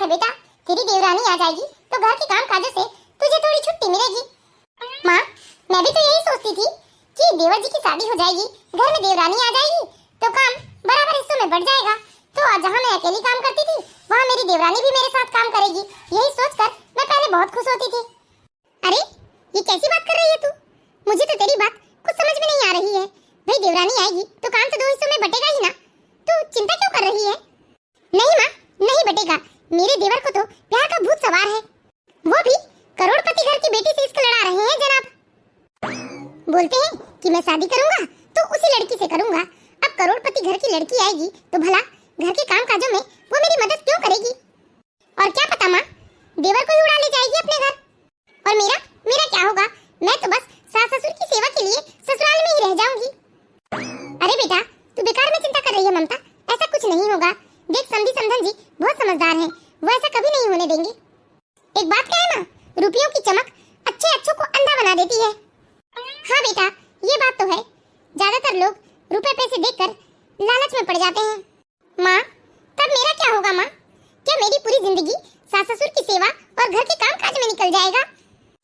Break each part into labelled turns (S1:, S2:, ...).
S1: बेटा, तेरी देवरानी आ जाएगी तो घर के काम काजों से तुझे थोड़ी छुट्टी मिलेगी। माँ, मैं भी तो यही सोचती थी कि देवर जी की शादी हो जाएगी, घर में देवरानी आ जाएगी तो काम बराबर हिस्सों में बढ़ जाएगा। तो जहाँ मैं अकेली काम करती थी वहाँ मेरी देवरानी भी मेरे साथ काम करेगी। यही सोचकर मैं पहले बहुत खुश होती थी। अरे ये कैसी बात कर रही है तू? मुझे तो तेरी बात कुछ समझ में नहीं आ रही है। भाई देवरानी आएगी तो काम तो 2 हिस्सों में बटेगा ही ना, तू चिंता क्यों कर रही है? नहीं माँ, नहीं बटेगा। मेरे देवर को तो प्यार का भूत सवार है, वो भी करोड़पति घर की बेटी से इसको लड़ा रहे हैं जनाब। बोलते हैं कि मैं शादी करूंगा तो उसी लड़की से करूंगा। अब करोड़पति घर की लड़की आएगी तो भला घर के काम काजों में वो मेरी मदद क्यों करेगी? और क्या पता माँ, देवर को ही उड़ा ले जाएगी अपने घर। और मेरा क्या होगा? मैं तो बस सास ससुर की सेवा के लिए ससुराल में ही रह जाऊंगी। अरे बेटा, तू बेकार में चिंता कर रही है ममता, ऐसा कुछ नहीं होगा। देख समधी समधन जी बहुत समझदार हैं, वो ऐसा कभी नहीं होने देंगे। एक बात कहे ना, रुपयों की चमक अच्छों को अंधा बना देती है। हाँ बेटा, ये बात तो है। ज्यादातर लोग रुपए पैसे देखकर लालच में पड़ जाते हैं। माँ, तब मेरा क्या होगा माँ? क्या मेरी पूरी जिंदगी सास ससुर की सेवा और घर के काम काज में निकल जाएगा?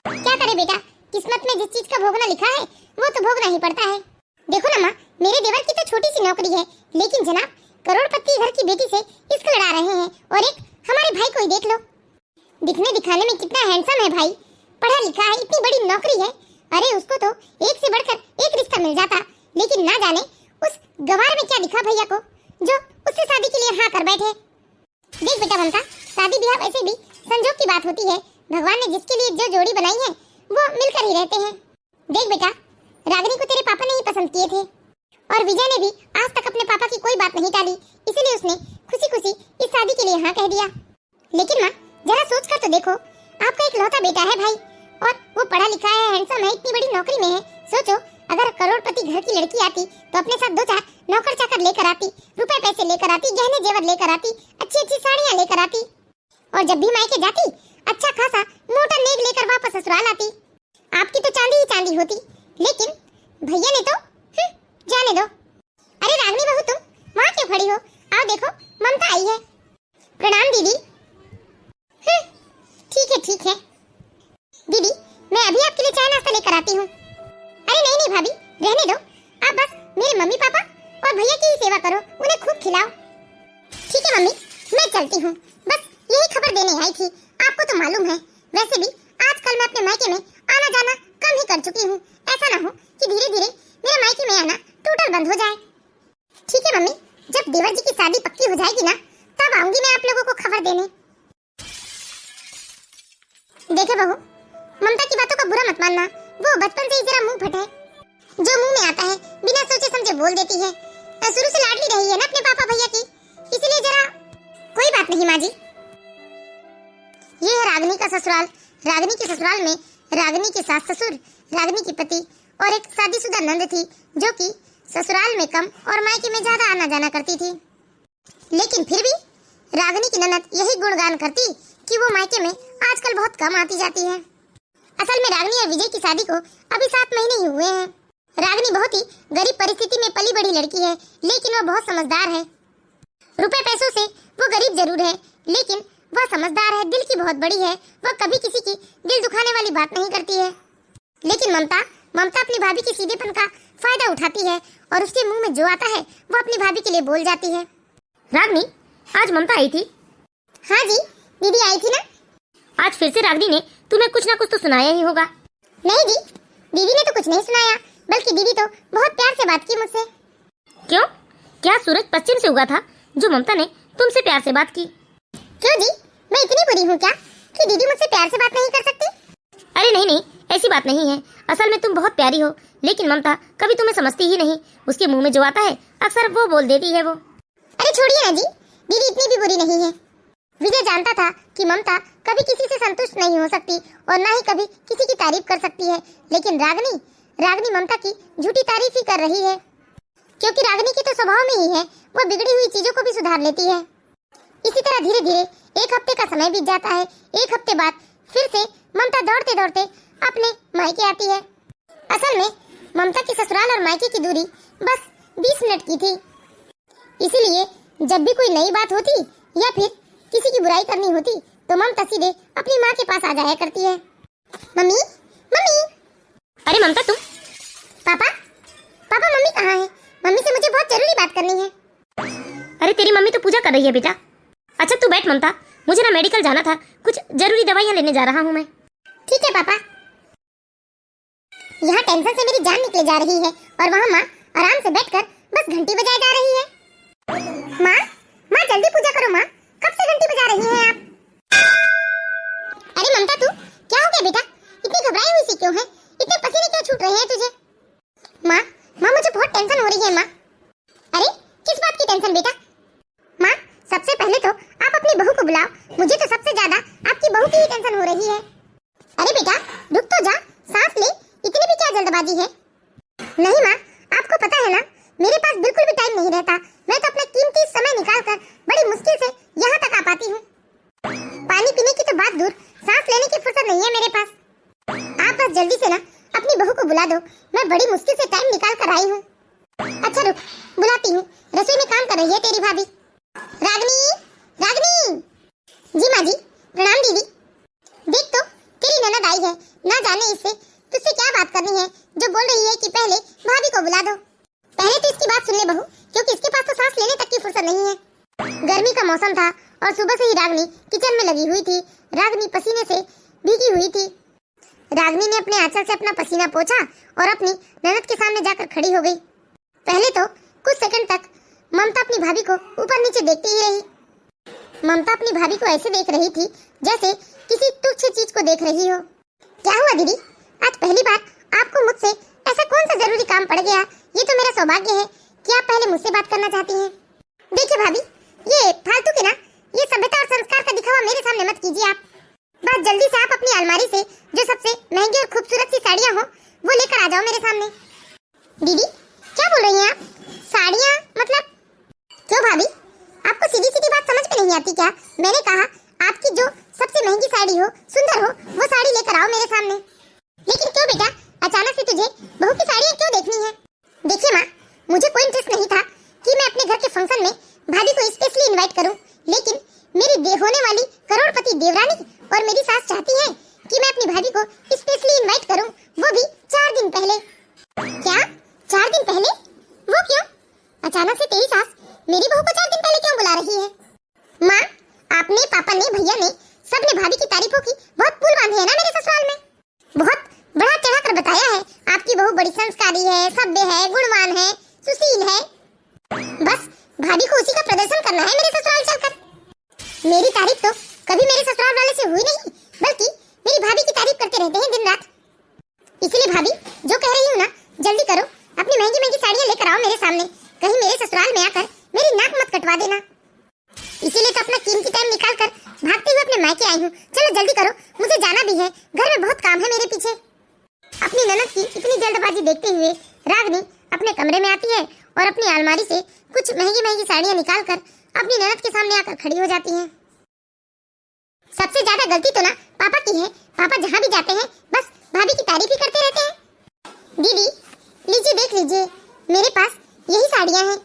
S1: क्या करे बेटा, किस्मत में जिस चीज का भोगना लिखा है वो तो भोगना ही पड़ता है। देखो ना माँ, मेरे देवर की तो छोटी सी नौकरी है, लेकिन जनाब करोड़पति घर की बेटी से इसको लड़ा रहे हैं। और एक हमारे भाई को ही देख लो, दिखने दिखाने में कितना हैंडसम है भाई, पढ़ा लिखा है, इतनी बड़ी नौकरी है। अरे उसको तो एक से बढ़कर एक रिश्ता मिल जाता, लेकिन ना जाने उस गवार में क्या दिखा भैया को जो उससे शादी के लिए हाँ कर बैठे। देख बेटा ममता, शादी ब्याह वैसे भी संजोग की बात होती है। भगवान ने जिसके लिए जो जोड़ी बनाई है वो मिलकर ही रहते हैं। देख बेटा, रागिनी को तेरे पापा ने ही पसंद किए थे और विजय ने भी आज तक अपने पापा की कोई बात नहीं टाली, इसीलिए उसने खुशी खुशी इस शादी के लिए हाँ कह दिया। लेकिन माँ, जरा सोच कर तो देखो, आपका एक लौता बेटा है भाई, और वो पढ़ा लिखा है, हैंडसम है, इतनी बड़ी नौकरी में है। सोचो अगर करोड़पति घर की लड़की आती तो अपने साथ 2-4 नौकर चाकर लेकर आती, रुपए पैसे लेकर आती, गहने जेवर लेकर आती, अच्छी साड़ियाँ लेकर आती, और जब भी मायके जाती अच्छा खासा मोटा नेग लेकर वापस ससुराल आती। आपकी तो चांदी ही चांदी होती, लेकिन भैया ने तो जाने दो। अरे रागिनी बहू, तुम वहाँ क्यों खड़ी हो? आओ देखो, ममता आई है। प्रणाम दीदी। ठीक है दीदी, मैं अभी आपके लिए चाय नाश्ता लेकर आती हूँ। अरे नहीं भाभी, रहने दो, आप बस मेरे मम्मी पापा और भैया की ही सेवा करो, उन्हें खूब खिलाओ। ठीक है मम्मी, मैं चलती हूँ, बस यही खबर देने आई थी। आपको तो मालूम है, वैसे भी आजकल मैं अपने मायके में आना जाना कम ही कर चुकी हूँ। ऐसा ना हो कि धीरे धीरे मेरे मायके में आना टोटल बंद हो जाए। ठीक है मम्मी, जब देवर जी की शादी पक्की हो जाएगी ना, तब आऊंगी मैं आप लोगों को खबर देने। देखे बहू, ममता की बातों का बुरा मत मानना, वो बचपन से ही जरा मुंह फट है, जो मुंह में आता है बिना सोचे समझे बोल देती है। शुरू से लाडली रही है ना अपने पापा भैया की, इसलिए जरा कोई बात नहीं माँ जी। ये है रागिनी का ससुराल। रागिनी के ससुराल में रागिनी के सास ससुर, रागिनी की पति और एक शादीशुदा नंद थी, जो कि ससुराल में कम और मायके में ज्यादा आना जाना करती थी। लेकिन फिर भी रागिनी की ननद यही गुणगान करती कि वो मायके में आजकल बहुत कम आती जाती है। असल में रागिनी और विजय की शादी को अभी 7 महीने ही हुए हैं। रागिनी बहुत ही गरीब परिस्थिति में पली बड़ी लड़की है, लेकिन वह बहुत समझदार है। रुपए पैसों से वो गरीब जरूर है, लेकिन वह समझदार है, दिल की बहुत बड़ी है। वह कभी किसी की दिल दुखाने वाली बात नहीं करती है। लेकिन ममता अपनी भाभी के सीधेपन का फायदा उठाती है और उसके मुंह में जो आता है वो अपनी भाभी के लिए बोल जाती है।
S2: रागिनी, आज ममता आई थी?
S1: हाँ जी, दीदी आई थी ना।
S2: आज फिर से रागिनी ने तुम्हें कुछ ना कुछ तो सुनाया ही होगा।
S1: नहीं जी, दीदी ने तो कुछ नहीं सुनाया, बल्कि दीदी तो बहुत प्यार से बात की मुझसे।
S2: क्यों? क्या सूरज पश्चिम से उगा था जो ममता ने तुमसे प्यार से बात की?
S1: क्यों जी, मैं इतनी बुरी हूँ क्या कि दीदी मुझसे प्यार से बात नहीं कर सकती?
S2: अरे नहीं, ऐसी बात नहीं है। असल में तुम बहुत प्यारी हो, लेकिन ममता कभी तुम्हें समझती ही नहीं। उसके मुंह में जो आता है अक्सर वो बोल देती है वो।
S1: अरे छोड़िए ना जी, दीदी इतनी भी बुरी नहीं है। विजय जानता था कि ममता कभी किसी से संतुष्ट नहीं हो सकती और ना ही कभी किसी की तारीफ कर सकती है, लेकिन रागिनी ममता की झूठी तारीफ ही कर रही है, क्योंकि रागिनी के तो स्वभाव में ही है, वो बिगड़ी हुई चीजों को भी सुधार लेती है। इसी तरह धीरे धीरे 1 हफ्ते का समय बीत जाता है। 1 हफ्ते बाद फिर से ममता दौड़ते दौड़ते अपने मायके आती है। असल में ममता के ससुराल और मायके की दूरी बस 20 मिनट की थी, इसीलिए जब भी कोई नई बात होती या फिर किसी की बुराई करनी होती तो ममता सीधे अपनी माँ के पास आ जाया करती है। Mummy, mummy.
S2: अरे ममता तुम?
S1: पापा, पापा मम्मी कहाँ है? मम्मी से मुझे बहुत जरूरी बात करनी है।
S2: अरे तेरी मम्मी तो पूजा कर रही है बेटा। अच्छा तू बैठ ममता, मुझे ना मेडिकल जाना था, कुछ जरूरी दवाइयाँ लेने जा रहा हूँ मैं।
S1: ठीक है पापा। यहाँ टेंशन से मेरी जान निकले जा रही है और वहाँ माँ आराम से बैठकर बस घंटी बजाए जा रही है। माँ, माँ जल्दी पूजा करो माँ, कब से घंटी बजा रही हैं आप? अरे ममता तू क्या हो गया बेटा? इतनी घबराई हुई सी क्यों है? इतने पसीने क्यों छूट रहे हैं तुझे? माँ, माँ मुझे बहुत टेंशन हो रही है माँ। अरे किस बात की टेंशन बेटा? माँ सबसे पहले तो आप अपनी बहू को बुलाओ, मुझे तो सबसे ज्यादा आपकी बहू की ही टेंशन हो रही है। अरे बेटा रुक तो जा, सांस ले, इतनी भी क्या जल्दबाजी है? नहीं माँ, आपको पता है ना मेरे पास बिल्कुल भी टाइम नहीं रहता, मैं तो अपना कीमती समय निकालकर बड़ी मुश्किल से यहाँ तक आ पाती हूँ। पानी पीने की तो बात दूर, सांस लेने की फुर्सत नहीं है मेरे पास। आप बस जल्दी से ना अपनी बहू को बुला दो, मैं बड़ी मुश्किल से टाइम निकाल कर आई हूँ। अच्छा रुक, बुलाती हूँ, रसोई में काम कर रही है तेरी भाभी। रागनी, रागनी। जी माँ जी, प्रणाम दीदी। देख तो तेरी ननद आई है, ना जाने इससे तुझसे क्या बात करनी है जो बोल रही है कि पहले भाभी को बुला दो। पहले तो इसकी बात सुन ले बहू, क्योंकि इसके पास तो सांस लेने तक की फुर्सत नहीं है। गर्मी का मौसम था और सुबह से ही रागनी किचन में लगी हुई थी। रागनी पसीने से भीगी हुई थी। रागनी ने अपने आंचल से अपना पसीना पोंछा और अपनी ननद के सामने जाकर खड़ी हो गई। पहले तो कुछ सेकंड तक ममता अपनी भाभी को ऊपर नीचे देखती ही रही। ममता अपनी भाभी को ऐसे देख रही थी जैसे किसी तुच्छ चीज को देख रही हो। क्या हुआ दीदी, आज पहली बार आपको मुझसे ऐसा कौन सा जरूरी काम पड़ गया? ये तो मेरा सौभाग्य है कि आप पहले मुझसे बात करना चाहती हैं। देखिए भाभी, ये फालतू के ना ये सभ्यता और संस्कार का दिखावा मेरे सामने मत कीजिए आप। बस जल्दी से आप अपनी अलमारी से जो सबसे महंगी और खूबसूरत सी साड़ियाँ हो वो लेकर आ जाओ मेरे सामने। दीदी क्या बोल रही हैं आप? साड़ियाँ मतलब? क्यों भाभी, आपको सीधी सीधी बात समझ में नहीं आती क्या? मैंने कहा आपकी जो सबसे महंगी साड़ी हो, सुंदर हो, वो साड़ी लेकर आओ मेरे सामने। लेकिन क्यों बेटा, अचानक से तुझे बहू की साड़ियाँ क्यों देखनी है? देखिए माँ, मुझे कोई इंटरेस्ट नहीं था कि मैं अपने घर के फंक्शन में भाभी को स्पेशली इनवाइट करूं, लेकिन मेरी होने वाली करोड़पति देवरानी और मेरी सास चाहती है कि मैं अपनी भाभी को स्पेशली इनवाइट करूं, वो भी 4 दिन पहले। क्या 4 दिन पहले? वो क्यों? अचानक से तेरी सास मेरी बहू को 4 दिन पहले क्यों बुला रही है? माँ, आपने, पापा ने, भैया ने, सबने भाभी की तारीफों की बहुत पुल बांधे है ना मेरे ससुराल में। बहुत बढ़ा चढ़ा कर बताया है आपकी बहू बड़ी संस्कारी है, सभ्य है, गुणवान है, सुशील है। बस भाभी को उसी का प्रदर्शन करना है मेरे ससुराल चलकर। मेरी तारीफ तो कभी मेरे ससुराल वाले से हुई नहीं, बल्कि मेरी भाभी की तारीफ करते रहते हैं दिन रात। इसलिए भाभी जो कह रही हूँ ना, जल्दी करो, अपनी महंगी महंगी साड़ियाँ लेकर आओ मेरे सामने। कहीं मेरे ससुराल में आकर मेरी नाक मत कटवा देना। इसीलिए तो अपना कीमती टाइम निकाल कर भागते हुए अपने मायके आई हूँ। चलो जल्दी करो, मुझे जाना भी है, घर में बहुत काम है मेरे पीछे। अपनी ननद की इतनी जल्दबाजी देखते हुए रागनी अपने कमरे में आती है और अपनी अलमारी से कुछ महंगी महंगी साड़ियाँ निकालकर अपनी ननद के सामने आकर खड़ी हो जाती हैं। सबसे ज्यादा गलती तो ना पापा की है। पापा जहाँ भी जाते हैं बस भाभी की तारीफ ही करते रहते हैं। दीदी लीजिए, देख लीजिए, मेरे पास यही साड़ियाँ हैं।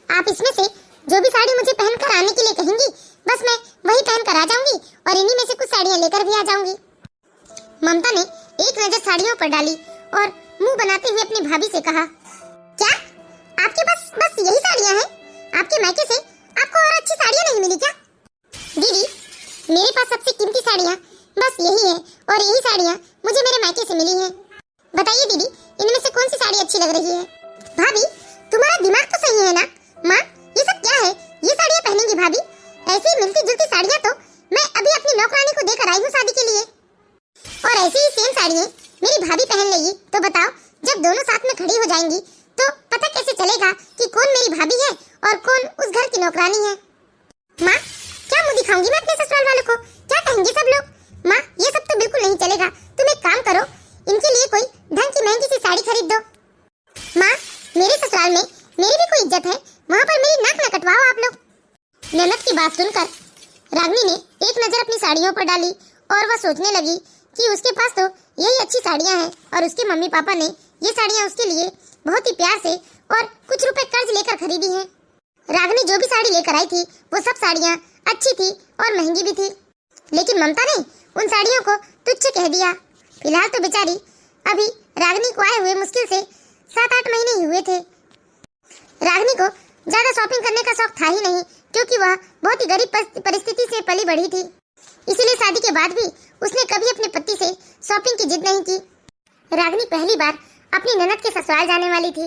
S1: आप इसमें से जो भी साड़ी मुझे पहनकर आने के लिए कहेंगी, बस मैं वही पहन कर आ जाऊंगी और इन्हीं में से कुछ साड़ियाँ लेकर भी आ जाऊंगी। ममता ने एक नजर साड़ियों पर डाली और मुंह बनाते हुए अपनी भाभी से कहा, क्या आपके पास बस यही साड़ियाँ हैं? आपके मायके से आपको और अच्छी साड़ियाँ नहीं मिली क्या? दीदी मेरे पास सबसे कीमती साड़ियाँ बस यही है और यही साड़ियाँ मुझे मेरे मायके से मिली हैं। बताइए दीदी, इनमें से कौन सी साड़ी अच्छी लग रही है? भाभी तुम्हारा दिमाग तो सही है ना? माँ ये सब क्या है? ये साड़ियाँ पहनेंगी भाभी? ऐसी मिलती जुलती साड़ियाँ तो मैं अभी अपनी नौकरानी को देकर आई हूँ शादी के लिए, और ऐसी ही सेम साड़ियाँ मेरी भाभी पहन लेगी। तो बताओ, जब दोनों साथ में खड़ी हो जाएंगी तो पता कैसे चलेगा कि कौन मेरी भाभी है और कौन उस घर की नौकरानी है? माँ क्या मुँह दिखाऊंगी मैं अपने ससुराल वालों को? क्या कहेंगे सब लोग? माँ ये सब तो बिल्कुल नहीं चलेगा। तुम एक काम करो, इनके लिए कोई ढंग की महंगी सी साड़ी खरीद दो। माँ मेरे ससुराल में मेरी भी कोई इज्जत है, वहाँ पर मेरी नाक न कटवाओ आप लोग। ननद की बात सुनकर रागनी ने एक नजर अपनी साड़ियों पर डाली और वह सोचने लगी कि उसके पास तो यही अच्छी साड़ियाँ हैं और उसके मम्मी पापा ने ये साड़ियाँ उसके लिए बहुत ही प्यार से और कुछ रुपए कर्ज लेकर खरीदी हैं। रागनी जो भी साड़ी लेकर आई थी वो सब साड़ियाँ अच्छी थी और महंगी भी थी, लेकिन ममता ने उन साड़ियों को तुच्छ कह दिया। फिलहाल तो बेचारी अभी रागिनी को आए हुए मुश्किल से 7-8 महीने ही हुए थे। रागिनी को ज्यादा शॉपिंग करने का शौक था ही नहीं, क्योंकि वह बहुत ही गरीब परिस्थिति से पली बढ़ी थी। इसीलिए शादी के बाद भी उसने कभी अपने पति से शॉपिंग की जिद नहीं की। रागिनी पहली बार अपनी ननद के ससुराल जाने वाली थी।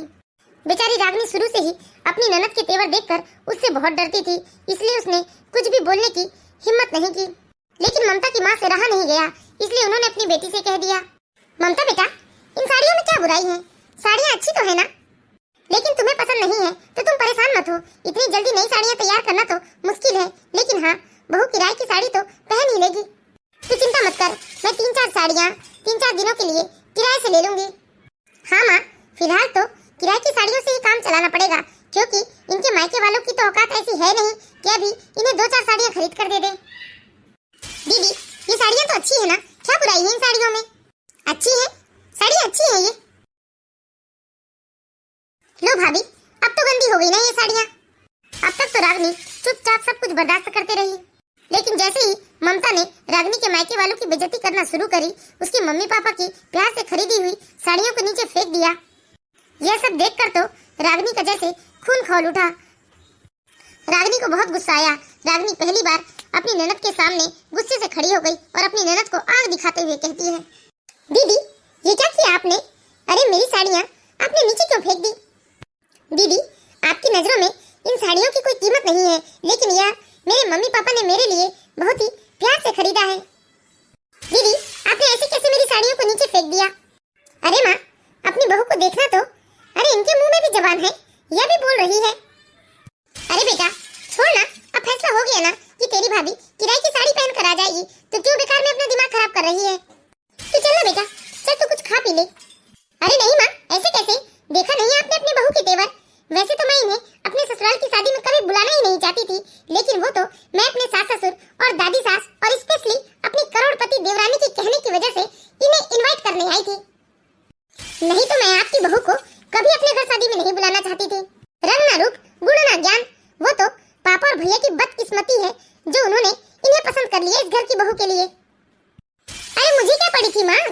S1: बेचारी रागिनी शुरू से ही अपनी ननद के तेवर देखकर उससे बहुत डरती थी, इसलिए उसने कुछ भी बोलने की हिम्मत नहीं की। लेकिन ममता की माँ से रहा नहीं गया, इसलिए उन्होंने अपनी बेटी से कह दिया, ममता बेटा, इन साड़ियों में क्या बुराई है? साड़ियाँ अच्छी तो है ना, लेकिन तुम्हें पसंद नहीं है तो तुम परेशान मत हो। इतनी जल्दी नई साड़ियाँ तैयार करना तो मुश्किल है, लेकिन हाँ, बहू किराए की साड़ी तो पहन ही लेगी। तू चिंता मत कर, मैं 3-4 साड़ियाँ 3-4 दिनों के लिए किराए से ले लूंगी। हाँ माँ, फिलहाल तो किराए की साड़ियों से ही काम चलाना पड़ेगा, क्योंकि इनके मायके वालों की तो औकात ऐसी है नहीं कि अभी इन्हें 2-4 साड़ियाँ खरीद कर दे दे। दीदी, ये साड़ियाँ तो अच्छी है ना, क्या बुराई है इन साड़ियों में? अच्छी है, साड़ी अच्छी है ये। लो भाभी, अब तो गंदी हो गई ना ये साड़ियाँ। अब तक तो रागिनी चुपचाप सब कुछ बर्दाश्त करते रही, लेकिन जैसे ही ममता ने रागिनी के मायके वालों की बेइज्जती करना शुरू करी, उसके मम्मी पापा की प्यार से खरीदी हुई साड़ियों को नीचे फेंक दिया। यह सब देखकर तो रागिनी का जैसे खून खौल उठा। रागिनी को बहुत गुस्सा आया। रागिनी पहली बार अपनी ननद के सामने गुस्से से खड़ी हो गई और अपनी ननद को आग दिखाते हुए कहती है, दीदी, ये क्या किया आपने? अरे मेरी साड़ियाँ आपने नीचे क्यों फेंक दी? दीदी, आपकी नजरों में इन साड़ियों की कोई कीमत नहीं है, लेकिन यह मेरे मम्मी पापा ने मेरे लिए बहुत ही प्यार से खरीदा है। दीदी, आपने ऐसे कैसे मेरी साड़ियों को नीचे फेंक दिया? अरे माँ, अपनी बहू को देखना तो, अरे इनके मुंह में भी जबान है, यह भी बोल रही है। अरे बेटा, छोड़ ना, अब फैसला हो गया ना कि तेरी भाभी किराए की साड़ी पहन कर आ जाएगी, तो क्यों बेकार में अपना दिमाग खराब कर रही है? तू चल ना बेटा, चल तू कुछ खा पी ले। अरे नहीं माँ, ऐसे कैसे? देखा नहीं आपने अपनी बहू के तेवर? वैसे तो मैं इन्हें अपने ससुराल की शादी में कभी बुलाना ही नहीं चाहती थी, लेकिन वो तो मैं अपने सास ससुर और दादी सास और स्पेशली अपनी करोड़पति देवरानी के कहने की वजह से इन्हें इनवाइट करने आई थी। नहीं तो मैं आपकी बहू को कभी अपने घर शादी में नहीं बुलाना चाहती थी। रंग ना रूप, गुण ना ज्ञान, वो तो पापा और भैया की बदकिस्मती है जो उन्होंने इन्हें पसंद कर लिया इस घर की बहू के लिए। अरे मुझे क्या पड़ी थी माँ,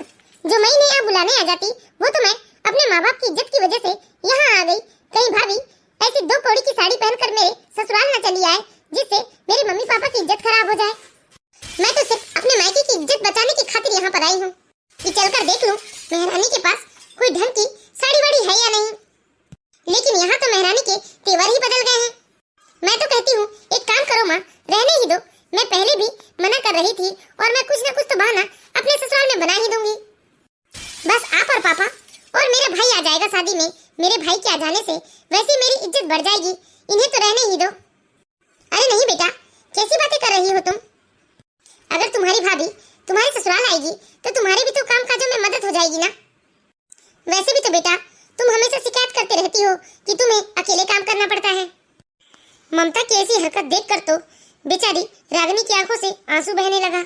S1: जो मैं इन्हें यहाँ बुलाने आ जाती, वो तो मैं अपने माँ बाप की इज्जत की वजह से यहाँ आ गई। कहीं भाभी ऐसी 2 कौड़ी की साड़ी पहनकर मेरे ससुराल न चली आए, जिससे मेरे मम्मी पापा की इज्जत खराब हो जाए। मैं तो सिर्फ अपने मायके की इज्जत बचाने की खातिर यहाँ पर आई हूँ कि चलकर देख लूँ मेहरानी के पास कोई ढंग की साड़ी वाड़ी है या नहीं। लेकिन यहाँ तो मेहरानी के तेवर ही बदल गए हैं। मैं तो कहती हूँ एक काम करो माँ, रहने ही दो। मैं पहले भी मना कर रही थी और मैं कुछ न कुछ तो बहाना अपने ससुराल में बना ही दूंगी। बस आप और पापा और मेरा भाई आ जाएगा शादी में। मेरे भाई के आ जाने से वैसे मेरी इज्जत बढ़ जाएगी, इन्हें तो रहने ही दो। अरे नहीं बेटा, कैसी बातें कर रही हो तुम? अगर तुम्हारी भाभी तुम्हारे ससुराल आएगी तो तुम्हारे भी तो काम काजों में मदद हो जाएगी ना। वैसे भी तो बेटा तुम हमेशा शिकायत करते रहती हो कि तुम्हें अकेले काम करना पड़ता है। ममता की ऐसी हरकत देखकर तो बेचारी रागिनी की आंखों से आंसू बहने लगा,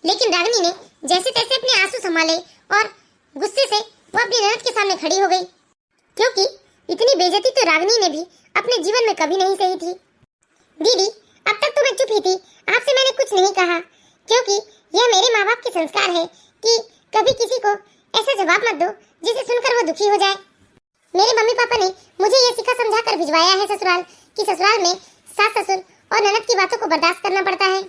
S1: लेकिन रागिनी ने जैसे तैसे अपने आंसू संभाले और गुस्से से वो अपनी ननद के सामने खड़ी हो गई, क्योंकि इतनी बेइज्जती तो रागिनी ने भी अपने जीवन में कभी नहीं सही थी। दीदी, अब तक तो मैं चुप ही थी, आपसे मैंने कुछ नहीं कहा, क्योंकि यह मेरे माँ बाप के संस्कार है कि कभी किसी को ऐसा जवाब मत दो जिसे सुनकर वो दुखी हो जाए। मेरे मम्मी पापा ने मुझे ये सिखा समझा कर भिजवाया है ससुराल कि ससुराल में सास ससुर और ननद की बातों को बर्दाश्त करना पड़ता है,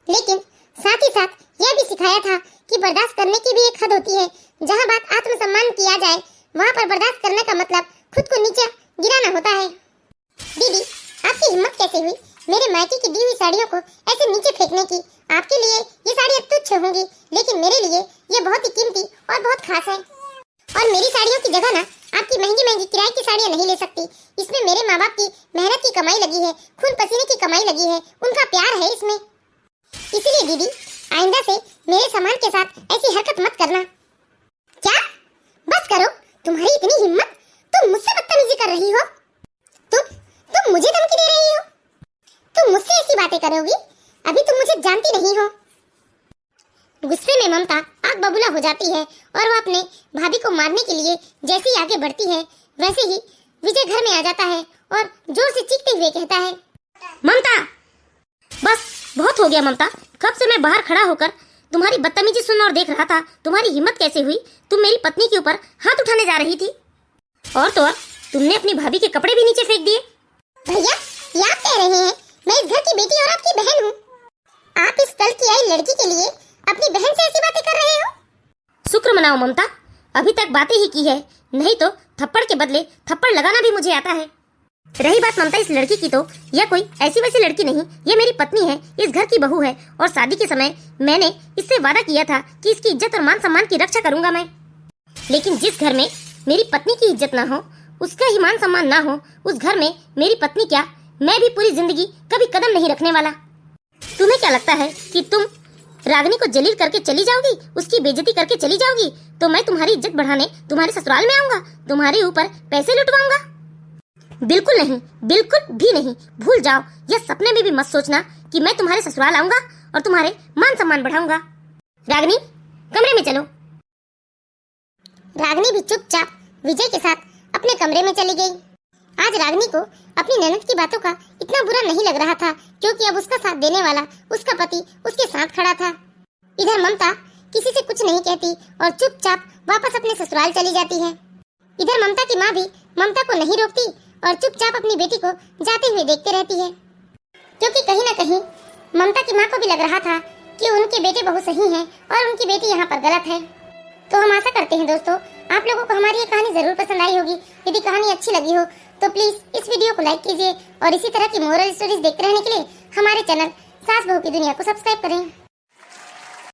S1: लेकिन साथ ही साथ यह भी सिखाया था कि बर्दाश्त करने की भी एक हद होती है। जहाँ बात आत्मसम्मान किया जाए, वहाँ पर बर्दाश्त करने का मतलब खुद को नीचे गिराना होता है। दीदी, आपकी हिम्मत कैसे हुई मेरे मायके की दी हुई साड़ियों को ऐसे नीचे फेंकने की? आपके लिए ये साड़ियाँ तुच्छ होंगी, लेकिन मेरे लिए ये बहुत ही कीमती और बहुत खास है। और मेरी साड़ियों की जगह ना आपकी महंगी महंगी किराए की साड़ियाँ नहीं ले सकती। इसमें मेरे माँ बाप की मेहनत की कमाई लगी है, खून पसीने की कमाई लगी है, उनका प्यार है इसमें। इसलिए दीदी, आइंदा से मेरे सामान के साथ ऐसी हरकत मत करना। क्या? बस करो, तुम्हारी इतनी हिम्मत, तुम मुझसे बदतमीजी कर रही हो? तुम मुझे धमकी दे रही हो? तुम मुझसे ऐसी बातें करोगी? अभी तुम मुझे जानती नहीं हो। गुस्से में ममता आग बबूला हो जाती है और वो अपने भाभी को मारने के लिए जैसे ही आगे बढ़ती है, वैसे ही विजय घर में आ जाता है और जोर से चीखते हुए कहता है,
S2: ममता, बस बहुत हो गया ममता। कब से मैं बाहर खड़ा होकर तुम्हारी बदतमीजी सुन और देख रहा था। तुम्हारी हिम्मत कैसे हुई? तुम मेरी पत्नी के ऊपर हाथ उठाने जा रही थी और तो और तुमने अपनी भाभी के कपड़े भी नीचे फेंक दिए।
S1: भैया, ये आप कह रहे हैं मैं इस घर की बेटी और आपकी बहन हूँ? आप इस कल की आई लड़की के लिए अपनी बहन से ऐसी बातें कर रहे हो?
S2: शुक्र मनाओ ममता, अभी तक बातें ही की है, नहीं तो थप्पड़ के बदले थप्पड़ लगाना भी मुझे आता है। रही बात ममता इस लड़की की, तो यह कोई ऐसी वैसी लड़की नहीं, ये मेरी पत्नी है, इस घर की बहू है और शादी के समय मैंने इससे वादा किया था कि इसकी इज्जत और मान सम्मान की रक्षा करूंगा मैं। लेकिन जिस घर में मेरी पत्नी की इज्जत ना हो, उसका ही मान सम्मान ना हो, उस घर में मेरी पत्नी क्या, मैं भी पूरी जिंदगी कभी कदम नहीं रखने वाला। तुम्हें क्या लगता है कि तुम रागिनी को जलील करके चली जाओगी, उसकी बेइज्जती करके चली जाओगी तो मैं तुम्हारी इज्जत बढ़ाने तुम्हारे ससुराल में आऊंगा, तुम्हारे ऊपर पैसे लुटवाऊंगा? बिल्कुल नहीं, बिल्कुल भी नहीं। भूल जाओ, यह सपने में भी मत सोचना कि मैं तुम्हारे ससुराल आऊंगा और तुम्हारे मान सम्मान बढ़ाऊंगा। रागिनी, कमरे में चलो।
S1: रागिनी भी चुपचाप विजय के साथ अपने कमरे में चली गई। आज रागिनी को अपनी ननद की बातों का इतना बुरा नहीं लग रहा था, क्योंकि अब उसका साथ देने वाला उसका पति उसके साथ खड़ा था। इधर ममता किसी से कुछ नहीं कहती और चुपचाप वापस अपने ससुराल चली जाती है। इधर ममता की माँ भी ममता को नहीं रोकती और चुपचाप अपनी बेटी को जाते हुए देखते रहती है, क्योंकि कहीं न कहीं ममता की माँ को भी लग रहा था कि उनके बेटे बहुत सही हैं और उनकी बेटी यहाँ पर गलत है। तो हम आशा करते हैं दोस्तों, आप लोगों को हमारी ये कहानी जरूर पसंद आई होगी। यदि कहानी अच्छी लगी हो तो प्लीज इस वीडियो को लाइक कीजिए और इसी तरह की मोरल स्टोरीज देखते रहने के लिए हमारे चैनल सास बहू की दुनिया को सब्सक्राइब करें।